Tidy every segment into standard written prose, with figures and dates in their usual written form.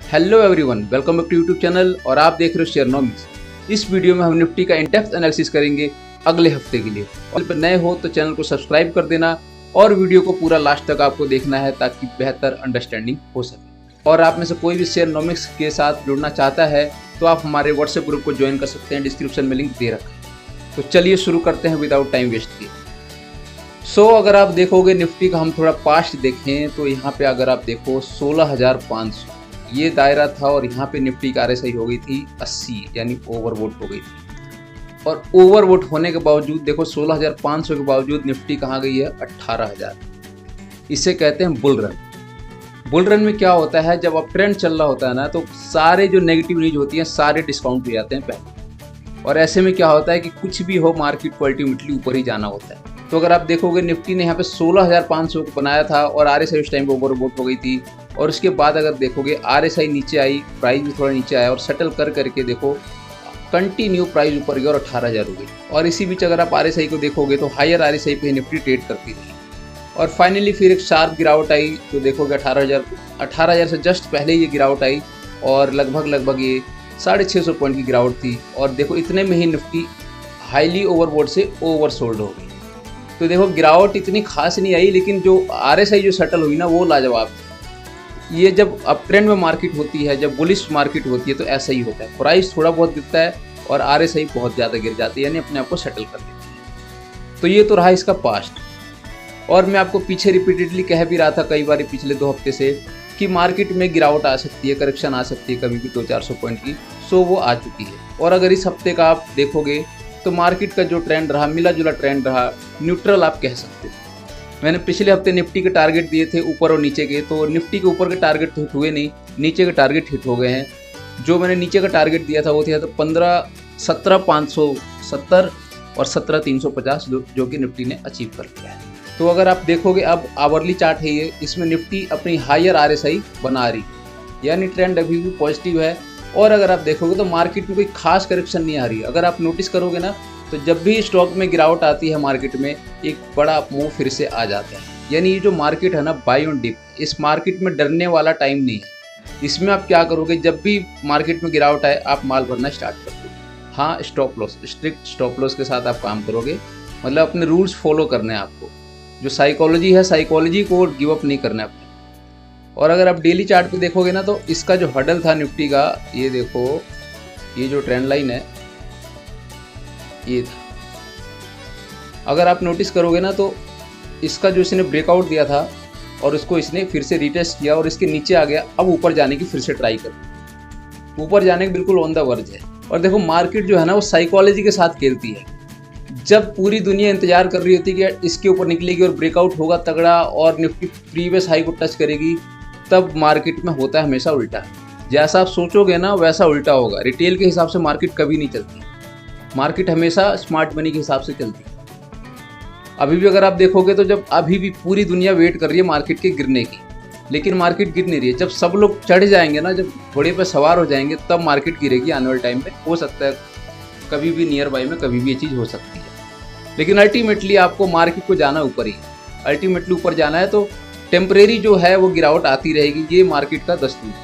Hello everyone, welcome back to YouTube channel और आप देख रहे हो शेयरनॉमिक्स। इस वीडियो में हम निफ्टी का इन डेप्थ एनालिसिस करेंगे अगले हफ्ते के लिए। और पर नए हो तो चैनल को सब्सक्राइब कर देना और वीडियो को पूरा लास्ट तक आपको देखना है ताकि बेहतर अंडरस्टैंडिंग हो सके। और आप में से कोई भी शेयरनॉमिक्स के साथ जुड़ना चाहता है तो आप हमारे व्हाट्सएप ग्रुप को ज्वाइन कर सकते हैं, डिस्क्रिप्शन में लिंक दे रखा है। तो चलिए शुरू करते हैं विदाउट टाइम वेस्ट किए। अगर आप देखोगे निफ्टी का हम थोड़ा पास्ट देखें तो यहाँ पे अगर आप देखो 16,500 ये दायरा था और यहाँ पे निफ्टी का आरएसआई हो गई थी 80, यानी ओवरवोट हो गई थी। और ओवरवोट होने के बावजूद देखो 16,500 के बावजूद निफ्टी कहाँ गई है 18,000। इसे कहते हैं बुल रन। बुल रन में क्या होता है, जब अब ट्रेंड चल रहा होता है ना तो सारे जो नेगेटिव न्यूज होती हैं सारे डिस्काउंट हो जाते हैं पहले। और ऐसे में क्या होता है कि कुछ भी हो मार्केट को अल्टीमेटली ऊपर ही जाना होता है। तो अगर आप देखोगे निफ्टी ने यहाँ पे 16,500 को बनाया था और आरएसआई उस टाइम पे ओवरबोट हो गई थी। और उसके बाद अगर देखोगे आरएसआई नीचे आई, प्राइस भी थोड़ा नीचे आया और सेटल कर करके देखो कंटिन्यू प्राइस ऊपर गया और 18,000 हो गई। और इसी बीच अगर आप आरएसआई को देखोगे तो हायर आरएसआई पे निफ्टी ट्रेड करती थी और फाइनली फिर एक शार्प गिरावट आई। तो देखोगे 18,000 से जस्ट पहले ये गिरावट आई और लगभग ये 650 पॉइंट की गिरावट थी। और देखो इतने में ही निफ्टी हाईली ओवरबोट से ओवरसोल्ड हो गई। तो देखो गिरावट इतनी खास नहीं आई, लेकिन जो आरएसआई जो सेटल हुई ना वो लाजवाब थी। ये जब अप ट्रेंड में मार्केट होती है, जब बुलिश मार्केट होती है तो ऐसा ही होता है, प्राइस थोड़ा बहुत गिरता है और आरएसआई बहुत ज़्यादा गिर जाती है, यानी अपने आप को सेटल कर देती है। तो ये तो रहा इसका पास्ट। और मैं आपको पीछे रिपीटेडली कह भी रहा था कई बार पिछले 2 हफ्ते से कि मार्केट में गिरावट आ सकती है, करेक्शन आ सकती है कभी भी 200-400 पॉइंट की। वो आ चुकी है। और अगर इस हफ्ते का आप देखोगे तो मार्केट का जो ट्रेंड रहा, मिला जुला ट्रेंड रहा, न्यूट्रल आप कह सकते हो। मैंने पिछले हफ्ते निफ्टी के टारगेट दिए थे ऊपर और नीचे के, तो निफ्टी के ऊपर के टारगेट तो हिट हुए नहीं, नीचे के टारगेट हिट हो गए हैं। जो मैंने नीचे का टारगेट दिया था वो था तो 17,570 और 17,350 जो कि निफ्टी ने अचीव कर लिया है। तो अगर आप देखोगे अब आवरली चार्ट है ये, इसमें निफ्टी अपनी हायर आरएसआई बना रही, यानी ट्रेंड अभी भी पॉजिटिव है। और अगर आप देखोगे तो मार्केट में कोई खास करेक्शन नहीं आ रही है। अगर आप नोटिस करोगे ना तो जब भी स्टॉक में गिरावट आती है मार्केट में एक बड़ा मूव फिर से आ जाता है। यानी ये जो मार्केट है ना बाय ऑन डिप, इस मार्केट में डरने वाला टाइम नहीं है। इसमें आप क्या करोगे, जब भी मार्केट में गिरावट आए आप माल भरना स्टार्ट कर दो। हाँ, stop loss, strict stop loss के साथ आप काम करोगे, मतलब अपने रूल्स फॉलो करने हैं आपको। जो साइकोलॉजी है, साइकोलॉजी को गिव अप नहीं करना है। और अगर आप डेली चार्ट पे देखोगे ना तो इसका जो हडल था निफ्टी का, ये देखो ये जो ट्रेंड लाइन है ये था। अगर आप नोटिस करोगे ना तो इसका जो इसने ब्रेकआउट दिया था और उसको इसने फिर से रिटेस्ट किया और इसके नीचे आ गया। अब ऊपर जाने की फिर से ट्राई कर, ऊपर जाने के बिल्कुल ऑन द वर्ज है। और देखो मार्केट जो है ना वो साइकोलॉजी के साथ खेलती है। जब पूरी दुनिया इंतजार कर रही होती है कि इसके ऊपर निकलेगी और ब्रेकआउट होगा तगड़ा और निफ्टी प्रीवियस हाई को टच करेगी, तब मार्केट में होता है हमेशा उल्टा। जैसा आप सोचोगे ना वैसा उल्टा होगा। रिटेल के हिसाब से मार्केट कभी नहीं चलती, मार्केट हमेशा स्मार्ट मनी के हिसाब से चलती है। अभी भी अगर आप देखोगे तो जब अभी भी पूरी दुनिया वेट कर रही है मार्केट के गिरने की, लेकिन मार्केट गिर नहीं रही है। जब सब लोग चढ़ जाएंगे ना, जब घोड़े पर सवार हो जाएंगे, तब मार्केट गिरेगी आने वाले टाइम पे। हो सकता है कभी भी नियर बाय में कभी भी ये चीज़ हो सकती है, लेकिन अल्टीमेटली आपको मार्केट को जाना ऊपर ही, अल्टीमेटली ऊपर जाना है। तो टेम्परेरी जो है वो गिरावट आती रहेगी, ये मार्केट का दस्तूर है।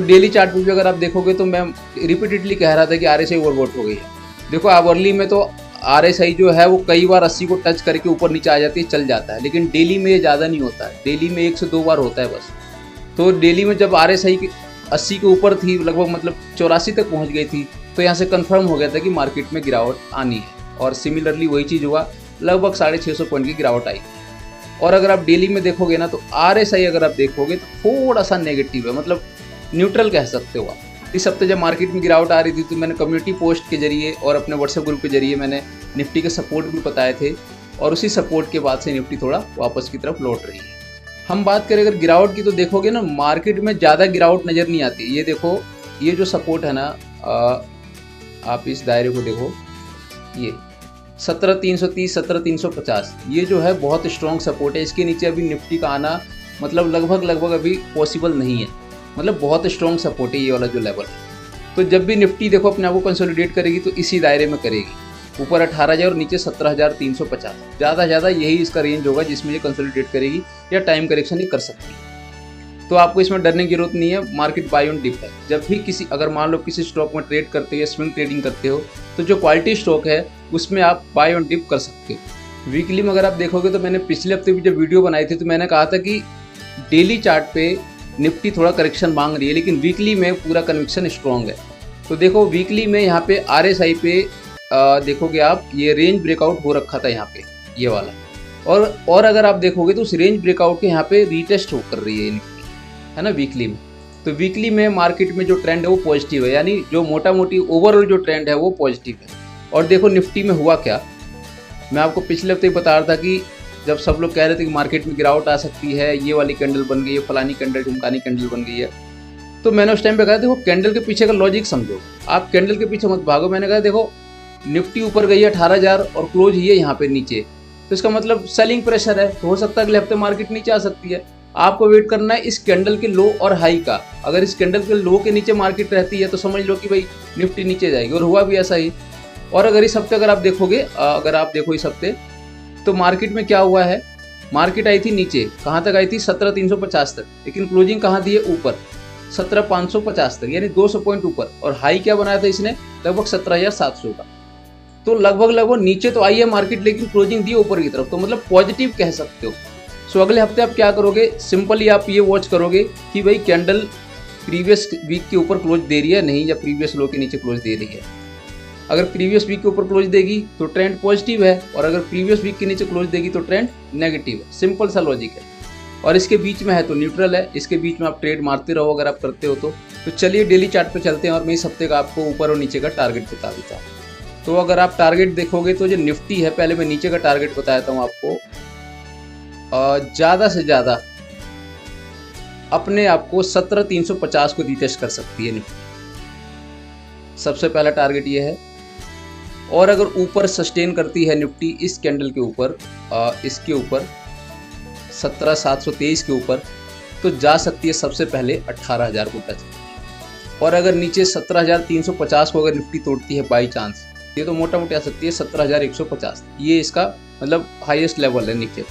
डेली चार्ट पे भी अगर आप देखोगे तो मैं रिपीटेडली कह रहा था कि आरएसआई ओवरबोट हो गई है। देखो आवरली में तो आरएसआई जो है वो कई बार 80 को टच करके ऊपर नीचे आ जाती है, चल जाता है, लेकिन डेली में ये ज़्यादा नहीं होता है। डेली में 1 से 2 बार होता है बस। तो डेली में जब आरएसआई 80 के ऊपर थी, लगभग मतलब 84 तक पहुँच गई थी, तो यहाँ से कन्फर्म हो गया था कि मार्केट में गिरावट आनी है। और सिमिलरली वही चीज़ हुआ, लगभग 650 पॉइंट की गिरावट आई। और अगर आप डेली में देखोगे ना तो आरएसआई अगर आप देखोगे तो थोड़ा सा नेगेटिव है, मतलब न्यूट्रल कह सकते हो आप। इस हफ्ते जब मार्केट में गिरावट आ रही थी तो मैंने कम्युनिटी पोस्ट के जरिए और अपने व्हाट्सएप ग्रुप के जरिए मैंने निफ्टी के सपोर्ट भी बताए थे, और उसी सपोर्ट के बाद से निफ्टी थोड़ा वापस की तरफ लौट रही है। हम बात करें अगर गिरावट की तो देखोगे ना मार्केट में ज़्यादा गिरावट नज़र नहीं आती। ये देखो ये जो सपोर्ट है ना, आप इस दायरे को देखो, ये 17,330 17,350 ये जो है बहुत स्ट्रॉन्ग सपोर्ट है। इसके नीचे अभी निफ्टी का आना मतलब लगभग अभी पॉसिबल नहीं है, मतलब बहुत स्ट्रॉन्ग सपोर्ट है ये वाला जो लेवल है। तो जब भी निफ्टी देखो अपने आप को कंसोलिडेट करेगी तो इसी दायरे में करेगी, ऊपर 18,000 और नीचे 17,350, ज़्यादा यही इसका रेंज होगा जिसमें ये कंसोलिडेट करेगी या टाइम करेक्शन ही कर सकती है। तो आपको इसमें डरने की जरूरत नहीं है, मार्केट बाय ऑन डिप है। जब भी अगर मान लो किसी स्टॉक में ट्रेड करते हो या स्विंग ट्रेडिंग करते हो, तो जो क्वालिटी स्टॉक है उसमें आप बाय ऑन डिप कर सकते हो। वीकली में अगर आप देखोगे तो मैंने पिछले हफ्ते भी जब वीडियो बनाई थी तो मैंने कहा था कि डेली चार्ट पे निफ्टी थोड़ा करेक्शन मांग रही है, लेकिन वीकली में पूरा कन्विक्शन स्ट्रॉन्ग है। तो देखो वीकली में यहाँ पे RSI पे देखोगे आप, ये रेंज ब्रेकआउट हो रखा था यहाँ पे, ये वाला, और अगर आप देखोगे तो उस रेंज ब्रेकआउट के यहाँ पे रीटेस्ट हो कर रही है निफ्टी, है ना, वीकली में। तो वीकली में मार्केट में जो ट्रेंड है वो पॉजिटिव है, यानी जो मोटा मोटी ओवरऑल जो ट्रेंड है वो पॉजिटिव है। और देखो निफ्टी में हुआ क्या, मैं आपको पिछले हफ्ते ही बता रहा था कि जब सब लोग कह रहे थे कि मार्केट में गिरावट आ सकती है, ये वाली कैंडल बन गई है, फलानी कैंडल ढुमकानी कैंडल बन गई है, तो मैंने उस टाइम पे कहा देखो कैंडल के पीछे का लॉजिक समझो, आप कैंडल के पीछे मत भागो। मैंने कहा देखो निफ्टी ऊपर गई है 18,000 और क्लोज ही है यहाँ पे नीचे, तो इसका मतलब सेलिंग प्रेशर है, तो हो सकता है अगले हफ्ते मार्केट नीचे आ सकती है। आपको वेट करना है इस कैंडल के लो और हाई का। अगर इस कैंडल के लो के नीचे मार्केट रहती है तो समझ लो कि भाई निफ्टी नीचे जाएगी, और हुआ भी ऐसा ही। और अगर इस हफ्ते अगर आप देखो इस हफ्ते तो मार्केट में क्या हुआ है, मार्केट आई थी नीचे, कहाँ तक आई थी 17,350 तक, लेकिन क्लोजिंग कहाँ दी है, ऊपर 17,550 तक, यानी 200 पॉइंट ऊपर। और हाई क्या बनाया था इसने, लगभग 17,700 का। तो लगभग नीचे तो आई है मार्केट, लेकिन क्लोजिंग दी ऊपर की तरफ, तो मतलब पॉजिटिव कह सकते हो। सो अगले हफ्ते आप क्या करोगे, सिंपली आप ये वॉच करोगे कि भाई कैंडल प्रीवियस वीक के ऊपर क्लोज दे रही है नहीं, या प्रीवियस लो के नीचे क्लोज दे रही है। अगर प्रीवियस वीक के ऊपर क्लोज देगी तो ट्रेंड पॉजिटिव है, और अगर प्रीवियस वीक के नीचे क्लोज देगी तो ट्रेंड नेगेटिव है। सिंपल सा लॉजिक है, और इसके बीच में है तो न्यूट्रल है, इसके बीच में आप ट्रेड मारते रहो अगर आप करते हो तो चलिए डेली चार्ट पे चलते हैं, और मैं इस हफ्ते का आपको ऊपर और नीचे का टारगेट बता देता हूँ। तो अगर आप टारगेट देखोगे तो जो निफ्टी है, पहले मैं नीचे का टारगेट बता देता हूँ आपको। ज़्यादा से ज़्यादा अपने आप को 17,350 को रीटेस्ट कर सकती है निफ्टी, सबसे पहला टारगेट ये है। और अगर ऊपर सस्टेन करती है निफ्टी इस कैंडल के ऊपर, इसके ऊपर 17,723 के ऊपर, तो जा सकती है सबसे पहले 18,000 को टच। और अगर नीचे 17,350 को अगर निफ्टी तोड़ती है बाई चांस, ये तो मोटा मोटी आ सकती है 17,150, ये इसका मतलब हाईएस्ट लेवल है नीचे।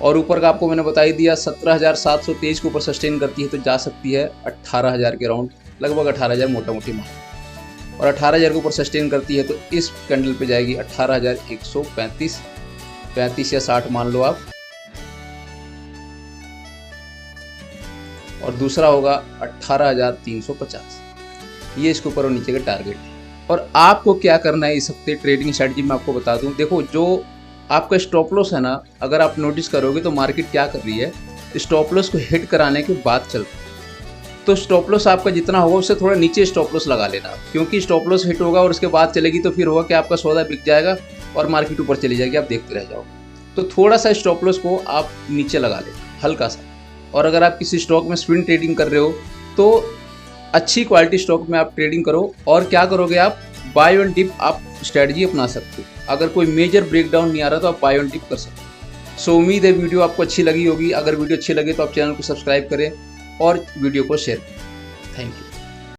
और ऊपर का आपको मैंने बता ही दिया, 17,723 के ऊपर सस्टेन करती है तो जा सकती है 18,000 के राउंड, लगभग 18,000 मोटा मोटी मान। और 18,000 के ऊपर सस्टेन करती है तो इस कैंडल पे जाएगी 18,135, 35 या 60 मान लो आप। और दूसरा होगा 18,350, ये इसके ऊपर और नीचे का टारगेट है। और आपको क्या करना है इस हफ्ते ट्रेडिंग स्ट्रेटजी में आपको बता दूं। देखो जो आपका स्टॉप लॉस है ना, अगर आप नोटिस करोगे तो मार्केट क्या कर रही है, स्टॉप लॉस को हिट कराने के बाद चलती है। तो स्टॉप लॉस आपका जितना होगा उससे थोड़ा नीचे स्टॉप लॉस लगा लेना, क्योंकि स्टॉप लॉस हिट होगा और उसके बाद चलेगी तो फिर होगा कि आपका सौदा बिक जाएगा और मार्केट ऊपर चली जाएगी, आप देखते रह जाओगे। तो थोड़ा सा स्टॉप लॉस को आप नीचे लगा लेना, हल्का सा। और अगर आप किसी स्टॉक में स्विंग ट्रेडिंग कर रहे हो तो अच्छी क्वालिटी स्टॉक में आप ट्रेडिंग करो। और क्या करोगे आप, बाय ऑन डिप आप स्ट्रेटजी अपना सकते हो। अगर कोई मेजर ब्रेकडाउन नहीं आ रहा तो आप बाय ऑन डिप कर सकते हो। सो उम्मीद है वीडियो आपको अच्छी लगी होगी। अगर वीडियो अच्छी लगे तो आप चैनल को सब्सक्राइब करें और वीडियो को शेयर करें। Thank you.